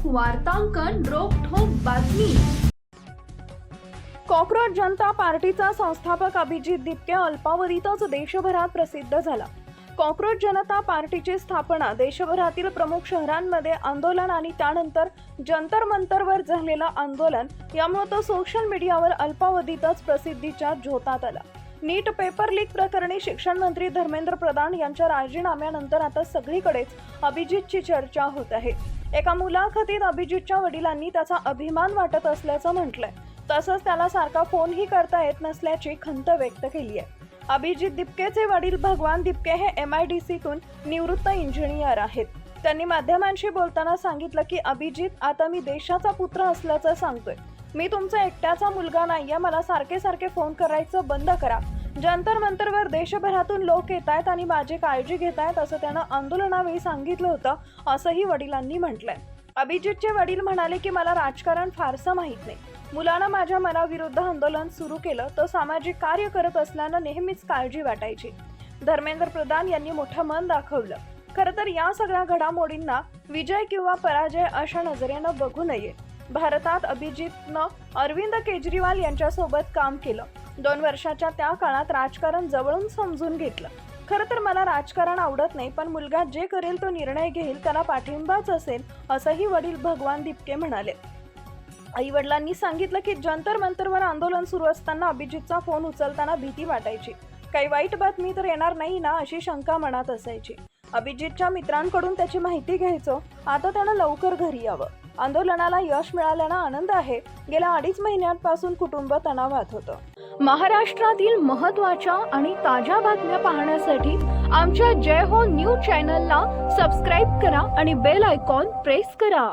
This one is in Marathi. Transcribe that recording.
वार्तांकन रोखठोक बातमी। कॉकरोच जनता पार्टीचा संस्थापक अभिजित दिपके अल्पावधीतच देशभरात प्रसिद्ध झाला। कॉकरोच जनता पार्टीची स्थापना देशभरातील प्रमुख शहरांमध्ये आंदोलन आणि त्यानंतर जंतर मंतरवर झालेलं आंदोलन यामुळे तो सोशल मीडियावर अल्पावधीतच प्रसिद्धीच्या झोतात आला। नीट पेपर लीक प्रकरणी शिक्षण मंत्री धर्मेंद्र प्रधान यांच्या राजीनाम्यानंतर आता सगळीकडेच अभिजितची चर्चा होत आहे। एका मुलाखतीत अभिजितच्या वडिलांनी त्याचा अभिमान वाटत असल्याचं म्हटलंय। तसंच त्याला सारखा फोनही करता येत नसल्याची खंत व्यक्त केली आहे। अभिजित दिपकेचे वडील भगवान दिपके हे MIDCतून निवृत्त इंजिनियर आहेत। त्यांनी माध्यमांशी बोलताना सांगितलं की अभिजित आता मी देशाचा पुत्र असल्याचं सांगतोय। मी तुमचा एकट्याचा मुलगा नाहीये, मला सारखे फोन करायचं बंद करा। जंतर मंतरवर देशभरातून लोक येत आहेत आणि माझी काळजी घेत आहेत असं त्यानं आंदोलनावेळी सांगितलं होतं, असंही वडिलांनी म्हटलंय। अभिजितचे वडील म्हणाले की मला राजकारण फारसं माहित नाही। मुलानं माझ्या मनाविरुद्ध आंदोलन सुरू केलं तर सामाजिक कार्य करत असल्यानं नेहमीच काळजी वाटायची। धर्मेंद्र प्रधान यांनी मोठं मन दाखवलं। खरं तर या सगळ्या घडामोडींना विजय किंवा पराजय अशा नजरेनं बघू नये। भारतात अभिजितनं अरविंद केजरीवाल यांच्यासोबत काम केलं। 2 वर्षाच्या त्या काळात राजकारण जवळून समजून घेतलं। खरं तर मला राजकारण आवडत नाही, पण मुलगा जे करेल तो निर्णय घेईल त्याला पाठिंबाच असेल, असंही वडील भगवान दिपके म्हणाले। आई वडिलांनी सांगितलं की जंतर मंतरवर आंदोलन सुरू असताना अभिजितचा फोन उचलताना भीती वाटायची। काही वाईट बातमी तर येणार नाही ना अशी शंका मनात असायची। अभिजितच्या मित्रांकडून त्याची माहिती घ्यायचो। आता त्यानं लवकर घरी यावं। आंदोलनाला यश मिळाल्यानं आनंद आहे। गेल्या 2.5 महिन्यांपासून कुटुंब तणावात होतं। महाराष्ट्रातील महत्त्वाच्या आणि ताज्या बातम्या पाहण्यासाठी आमच्या जय हो न्यूज चॅनलला सबस्क्राईब करा आणि बेल आयकॉन प्रेस करा।